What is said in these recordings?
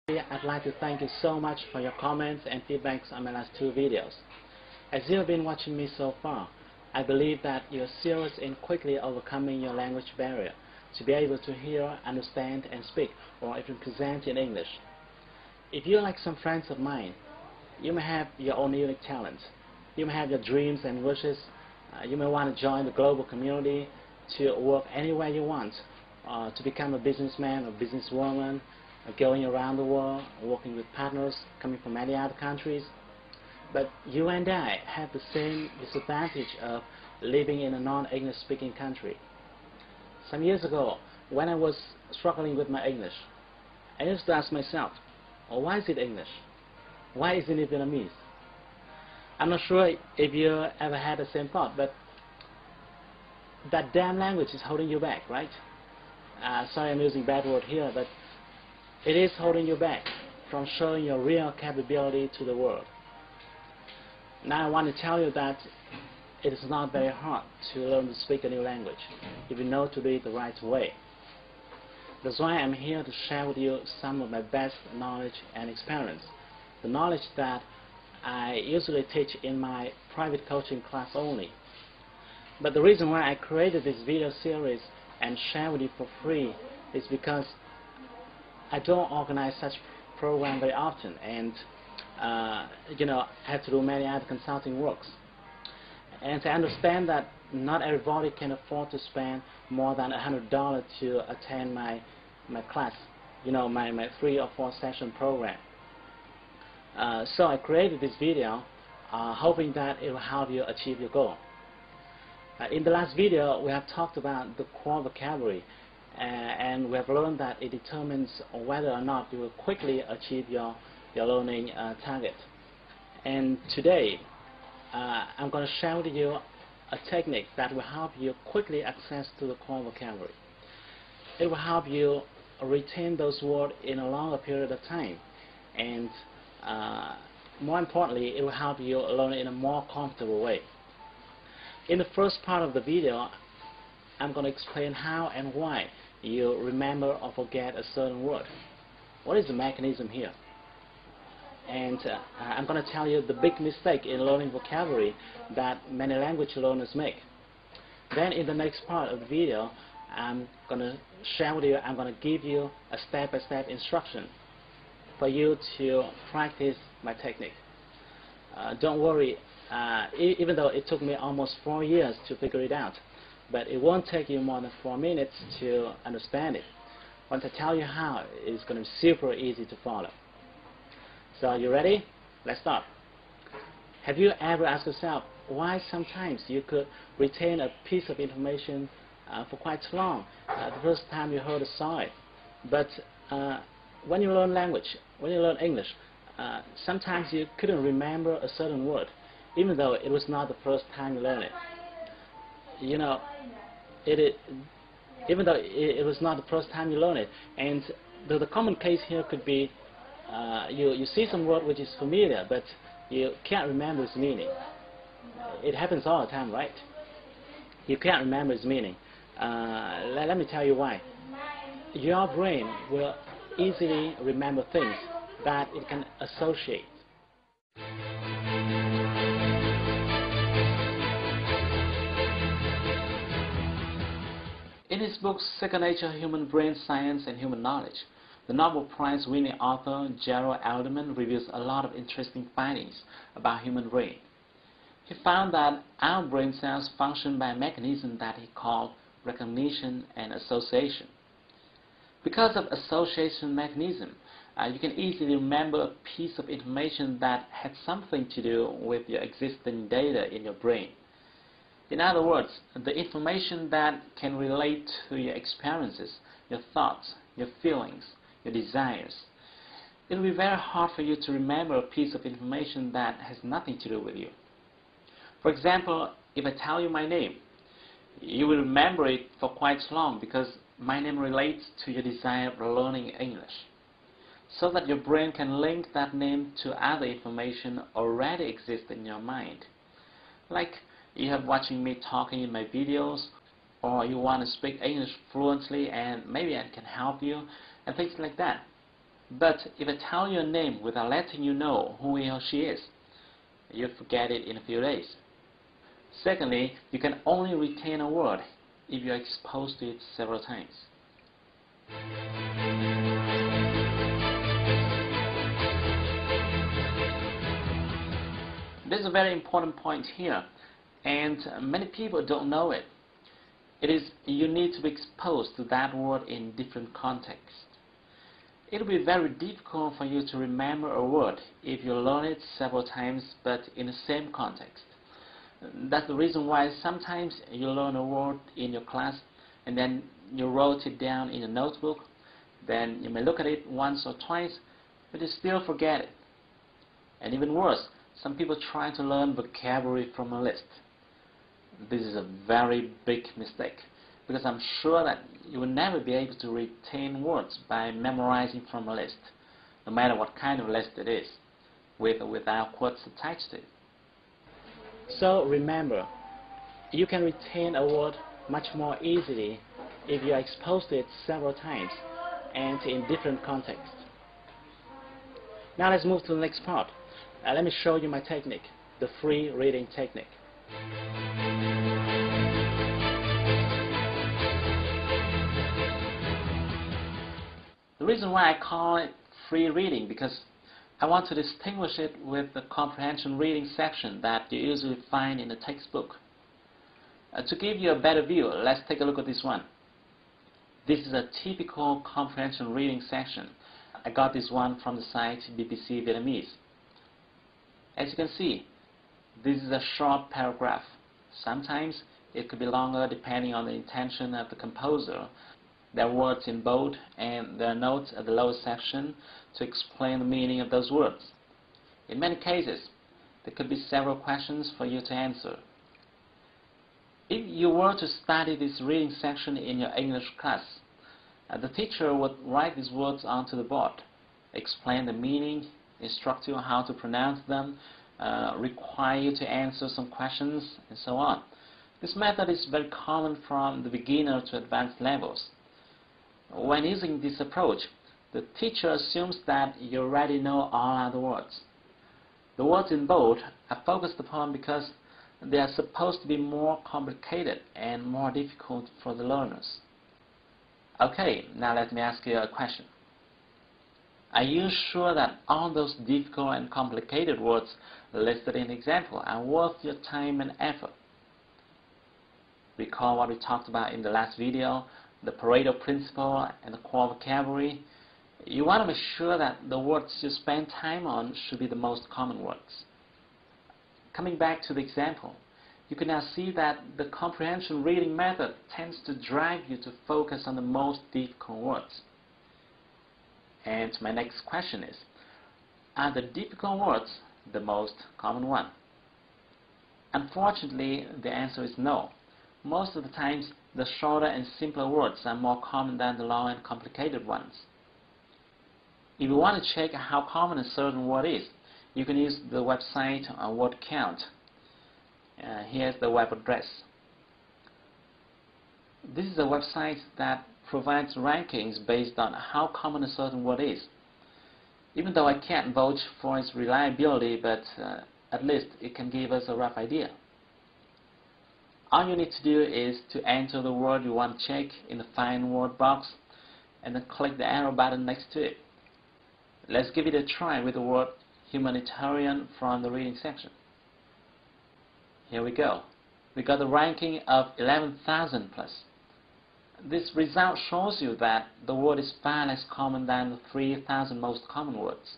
I'd like to thank you so much for your comments and feedbacks on my last two videos. As you have been watching me so far, I believe that you're serious in quickly overcoming your language barrier to be able to hear, understand, and speak, or even present in English. If you're like some friends of mine, you may have your own unique talents. You may have your dreams and wishes. You may want to join the global community to work anywhere you want, to become a businessman or businesswoman, going around the world, working with partners coming from many other countries. But you and I have the same disadvantage of living in a non-English speaking country. Some years ago, when I was struggling with my English, I used to ask myself, why is it English? Why isn't it Vietnamese? I'm not sure if you ever had the same thought, but that damn language is holding you back, right? Sorry I'm using bad word here, but it is holding you back from showing your real capability to the world. Now I want to tell you that it is not very hard to learn to speak a new language if you know to do it the right way. That's why I'm here to share with you some of my best knowledge and experience, the knowledge that I usually teach in my private coaching class only. But the reason why I created this video series and share with you for free is because I don't organize such program very often, and I have to do many other consulting works. And I understand that not everybody can afford to spend more than $100 to attend my class, my 3 or 4 session program. So I created this video hoping that it will help you achieve your goal. In the last video, we have talked about the core vocabulary, and we have learned that it determines whether or not you will quickly achieve your learning target. And today, I'm going to share with you a technique that will help you quickly access to the core vocabulary. It will help you retain those words in a longer period of time, and more importantly, it will help you learn in a more comfortable way. In the first part of the video, I'm going to explain how and why you remember or forget a certain word. What is the mechanism here? And I'm going to tell you the big mistake in learning vocabulary that many language learners make. Then in the next part of the video, I'm going to share with you, I'm going to give you a step-by-step instruction for you to practice my technique. Don't worry, even though it took me almost 4 years to figure it out, but it won't take you more than 4 minutes to understand it. Once I tell you how, it's going to be super easy to follow. So are you ready? Let's start. Have you ever asked yourself why sometimes you could retain a piece of information for quite long the first time you heard or saw it, but when you learn language, when you learn English, sometimes you couldn't remember a certain word, even though it was not the first time you learned it. Even though it was not the first time you learned it, and the common case here could be you see some word which is familiar, but you can't remember its meaning. It happens all the time, right? You can't remember its meaning. Let me tell you why. Your brain will easily remember things that it can associate. In his book, Second Nature, Human Brain Science and Human Knowledge, the Nobel Prize-winning author Gerald Alderman reveals a lot of interesting findings about human brain. He found that our brain cells function by a mechanism that he called recognition and association. Because of association mechanism, you can easily remember a piece of information that had something to do with your existing data in your brain. In other words, the information that can relate to your experiences, your thoughts, your feelings, your desires. It will be very hard for you to remember a piece of information that has nothing to do with you. For example, if I tell you my name, you will remember it for quite long because my name relates to your desire of learning English, so that your brain can link that name to other information already exist in your mind. Like you have watching me talking in my videos, or you want to speak English fluently and maybe I can help you, and things like that. But if I tell you a name without letting you know who he or she is, you forget it in a few days. Secondly, you can only retain a word if you are exposed to it several times. This is a very important point here, and many people don't know it. It is you need to be exposed to that word in different contexts. It will be very difficult for you to remember a word if you learn it several times but in the same context. That's the reason why sometimes you learn a word in your class and then you wrote it down in a notebook. Then you may look at it once or twice, but you still forget it. And even worse, some people try to learn vocabulary from a list. This is a very big mistake, because I'm sure that you will never be able to retain words by memorizing from a list, no matter what kind of list it is, with or without quotes attached to it. So remember, you can retain a word much more easily if you are exposed to it several times and in different contexts. Now let's move to the next part. Let me show you my technique, the free reading technique. The reason why I call it free reading, because I want to distinguish it with the comprehension reading section that you usually find in the textbook. To give you a better view, let's take a look at this one. This is a typical comprehension reading section. I got this one from the site BBC Vietnamese. As you can see, this is a short paragraph. Sometimes it could be longer depending on the intention of the composer. There are words in bold and there are notes at the lower section to explain the meaning of those words. In many cases, there could be several questions for you to answer. If you were to study this reading section in your English class, the teacher would write these words onto the board, explain the meaning, instruct you on how to pronounce them, require you to answer some questions, and so on. This method is very common from the beginner to advanced levels. When using this approach, the teacher assumes that you already know all other words. The words in bold are focused upon because they are supposed to be more complicated and more difficult for the learners. Okay, now let me ask you a question. Are you sure that all those difficult and complicated words listed in the example are worth your time and effort? Recall what we talked about in the last video, the Pareto principle and the core vocabulary. You want to make sure that the words you spend time on should be the most common words. Coming back to the example, you can now see that the comprehension reading method tends to drive you to focus on the most difficult words. And my next question is, are the difficult words the most common one? Unfortunately, the answer is no. Most of the times, the shorter and simpler words are more common than the long and complicated ones. If you want to check how common a certain word is, you can use the website Word Count. Here's the web address. This is a website that provides rankings based on how common a certain word is. Even though I can't vouch for its reliability, but at least it can give us a rough idea. All you need to do is to enter the word you want to check in the Find Word box and then click the arrow button next to it. Let's give it a try with the word humanitarian from the reading section. Here we go. We got a ranking of 11,000 plus. This result shows you that the word is far less common than the 3,000 most common words.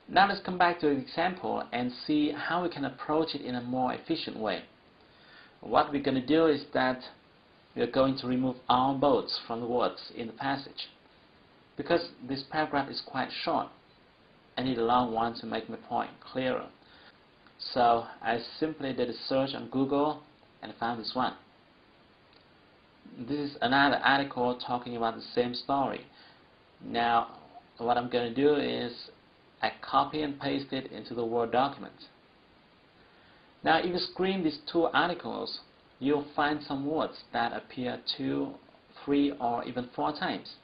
Now let's come back to the example and see how we can approach it in a more efficient way. What we're going to do is that we are going to remove all bolds from the words in the passage. Because this paragraph is quite short, I need a long one to make my point clearer. So I simply did a search on Google and found this one. This is another article talking about the same story. Now what I'm going to do is I copy and paste it into the Word document. Now if you screen these two articles, you'll find some words that appear 2, 3 or even 4 times.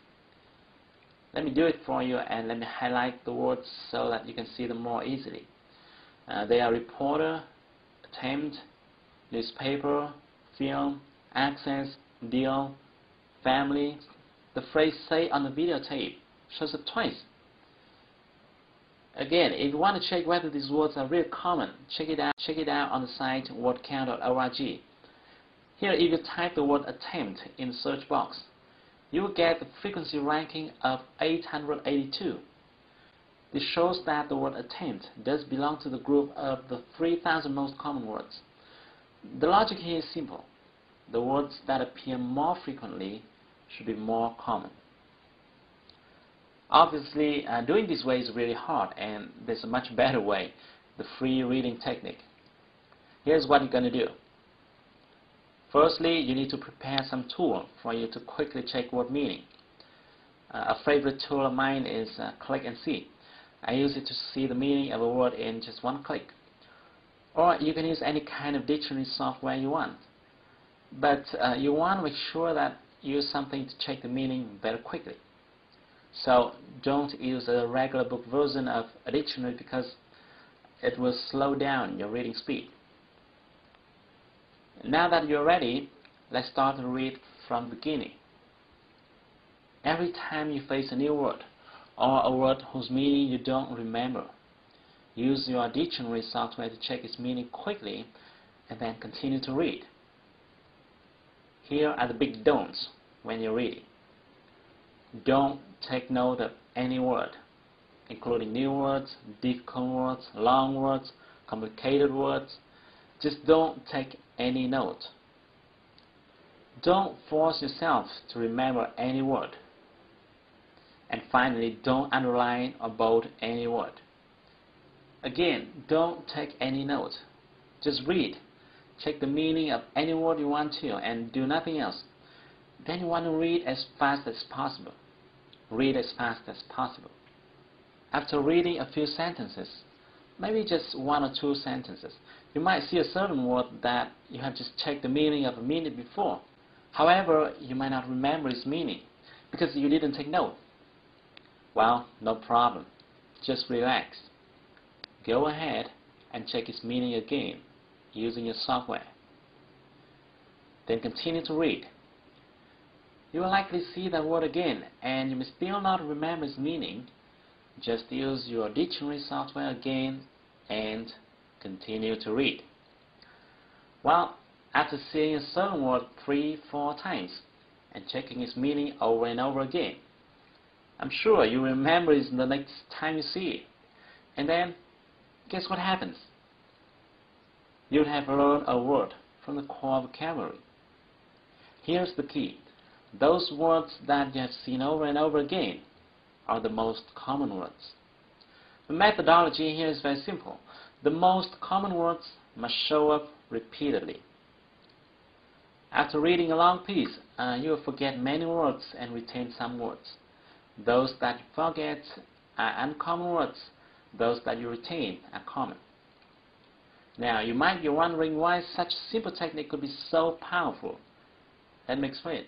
Let me do it for you, and let me highlight the words so that you can see them more easily. They are reporter, attempt, newspaper, film, access, deal, family. The phrase "say on the videotape" shows up twice. Again, if you want to check whether these words are really common, check it out on the site wordcount.org. Here, if you type the word attempt in the search box, you will get the frequency ranking of 882. This shows that the word attempt does belong to the group of the 3,000 most common words. The logic here is simple. The words that appear more frequently should be more common. Obviously, doing this way is really hard, and there's a much better way, the free reading technique. Here's what you're going to do. Firstly, you need to prepare some tool for you to quickly check word meaning. A favorite tool of mine is Click and See. I use it to see the meaning of a word in just one click. Or you can use any kind of dictionary software you want. But you want to make sure that you use something to check the meaning better quickly. So don't use a regular book version of a dictionary because it will slow down your reading speed. Now that you're ready, let's start to read from the beginning. Every time you face a new word or a word whose meaning you don't remember, use your dictionary software to check its meaning quickly and then continue to read. Here are the big don'ts when you're reading. Don't take note of any word, including new words, difficult words, long words, complicated words. Just don't take any note. Don't force yourself to remember any word. And finally, don't underline or bold any word. Again, don't take any note. Just read. Check the meaning of any word you want to and do nothing else. Then you want to read as fast as possible. Read as fast as possible. After reading a few sentences, maybe just one or two sentences, you might see a certain word that you have just checked the meaning of a minute before. However, you might not remember its meaning because you didn't take note. Well, no problem. Just relax. Go ahead and check its meaning again using your software. Then continue to read. You will likely see that word again, and you may still not remember its meaning. Just use your dictionary software again and continue to read. Well, after seeing a certain word 3-4 times and checking its meaning over and over again, I'm sure you remember it the next time you see it. And then, guess what happens? You'll have learned a word from the core vocabulary. Here's the key. Those words that you have seen over and over again are the most common words. The methodology here is very simple. The most common words must show up repeatedly. After reading a long piece, you will forget many words and retain some words. Those that you forget are uncommon words. Those that you retain are common. Now, you might be wondering why such a simple technique could be so powerful. Let me explain.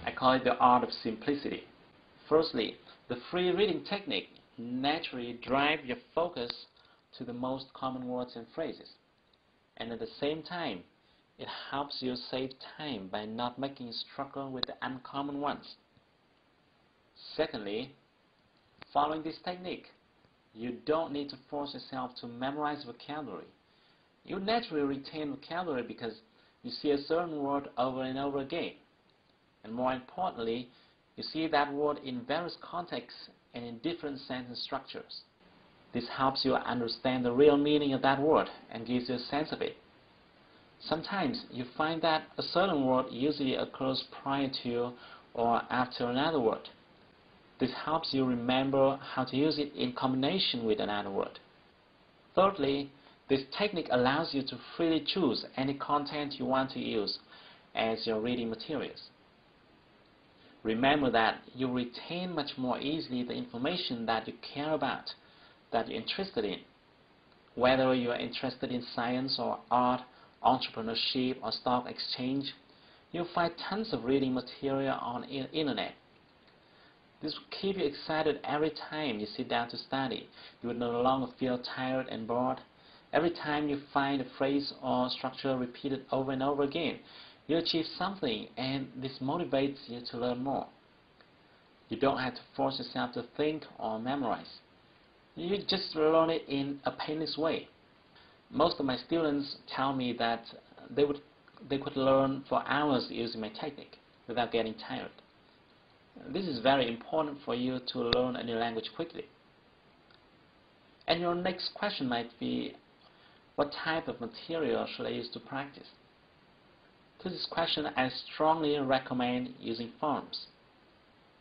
I call it the art of simplicity. Firstly, the free reading technique naturally drives your focus to the most common words and phrases. And at the same time, it helps you save time by not making you struggle with the uncommon ones. Secondly, following this technique, you don't need to force yourself to memorize vocabulary. You naturally retain vocabulary because you see a certain word over and over again. And more importantly, you see that word in various contexts and in different sentence structures. This helps you understand the real meaning of that word and gives you a sense of it. Sometimes you find that a certain word usually occurs prior to or after another word. This helps you remember how to use it in combination with another word. Thirdly, this technique allows you to freely choose any content you want to use as your reading materials. Remember that you retain much more easily the information that you care about, that you're interested in. Whether you are interested in science or art entrepreneurship, or stock exchange, you'll find tons of reading material on the internet. This will keep you excited every time you sit down to study. You will no longer feel tired and bored. Every time you find a phrase or structure repeated over and over again, you achieve something, and this motivates you to learn more. You don't have to force yourself to think or memorize. You just learn it in a painless way. Most of my students tell me that they could learn for hours using my technique without getting tired. This is very important for you to learn a new language quickly. And your next question might be, what type of material should I use to practice? To this question, I strongly recommend using forums.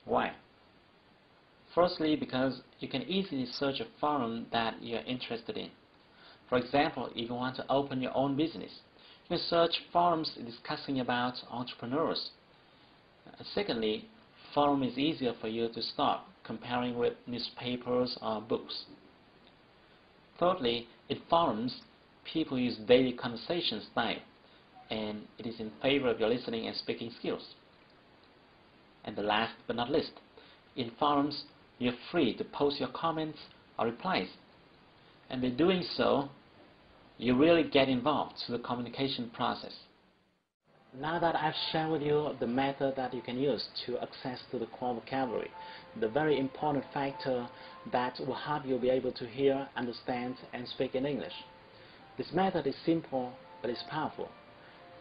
Why? Firstly, because you can easily search a forum that you are interested in. For example, if you want to open your own business, you can search forums discussing about entrepreneurs. Secondly, forum is easier for you to start comparing with newspapers or books. Thirdly, in forums, people use daily conversation style, and it is in favor of your listening and speaking skills. And the last but not least, in forums, you're free to post your comments or replies. And by doing so, you really get involved in the communication process. Now that I've shared with you the method that you can use to access to the core vocabulary, the very important factor that will help you be able to hear, understand, and speak in English. This method is simple, but it's powerful.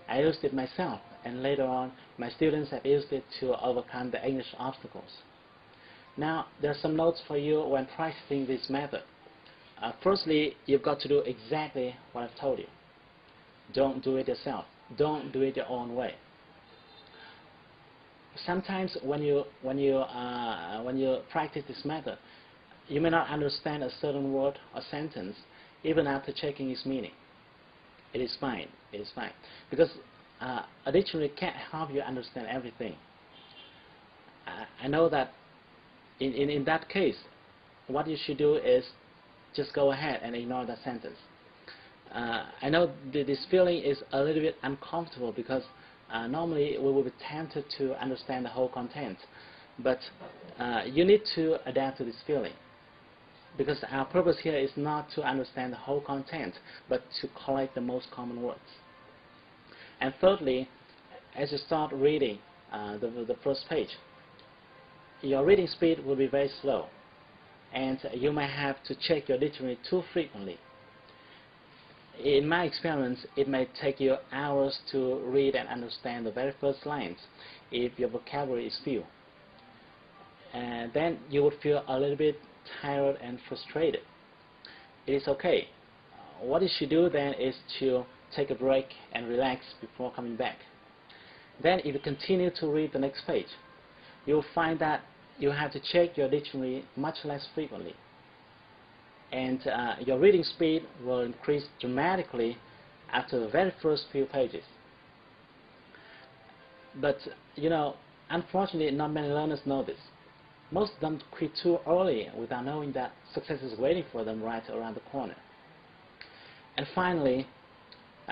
I used it myself, and later on, my students have used it to overcome the English obstacles. Now, there are some notes for you when practicing this method. Firstly, you've got to do exactly what I've told you. Don't do it yourself. Don't do it your own way. Sometimes when you practice this method, you may not understand a certain word or sentence even after checking its meaning. It is fine. It is fine, because a dictionary can't help you understand everything. I know that in that case, what you should do is just go ahead and ignore that sentence. I know this feeling is a little bit uncomfortable because normally we will be tempted to understand the whole content, but you need to adapt to this feeling, because our purpose here is not to understand the whole content, but to collect the most common words. And thirdly, as you start reading the first page, your reading speed will be very slow, and you may have to check your dictionary too frequently. In my experience, it may take you hours to read and understand the very first lines if your vocabulary is few. And then you would feel a little bit tired and frustrated. It is okay. What you should do then is to take a break and relax before coming back. Then if you continue to read the next page, you will find that you have to check your dictionary much less frequently. And your reading speed will increase dramatically after the very first few pages. But, you know, unfortunately, not many learners know this. Most of them quit too early without knowing that success is waiting for them right around the corner. And finally,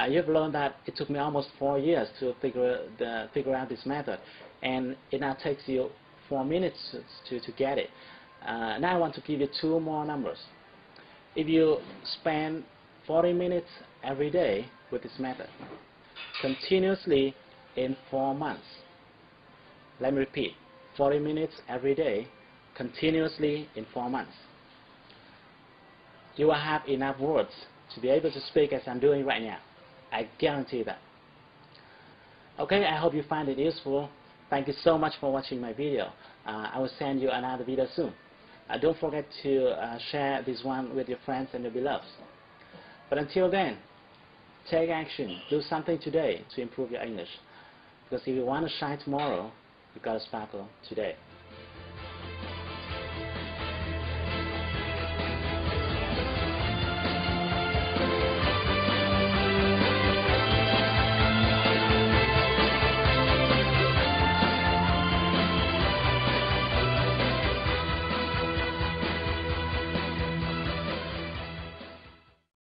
you've learned that it took me almost 4 years to figure out this method, and it now takes you 4 minutes to get it. Now I want to give you 2 more numbers. If you spend 40 minutes every day with this method, continuously in 4 months, let me repeat, 40 minutes every day, continuously in 4 months, you will have enough words to be able to speak as I'm doing right now. I guarantee that. Okay, I hope you find it useful. Thank you so much for watching my video. I will send you another video soon. Don't forget to share this one with your friends and your beloveds. But until then, take action. Do something today to improve your English. Because if you want to shine tomorrow, you've got to sparkle today.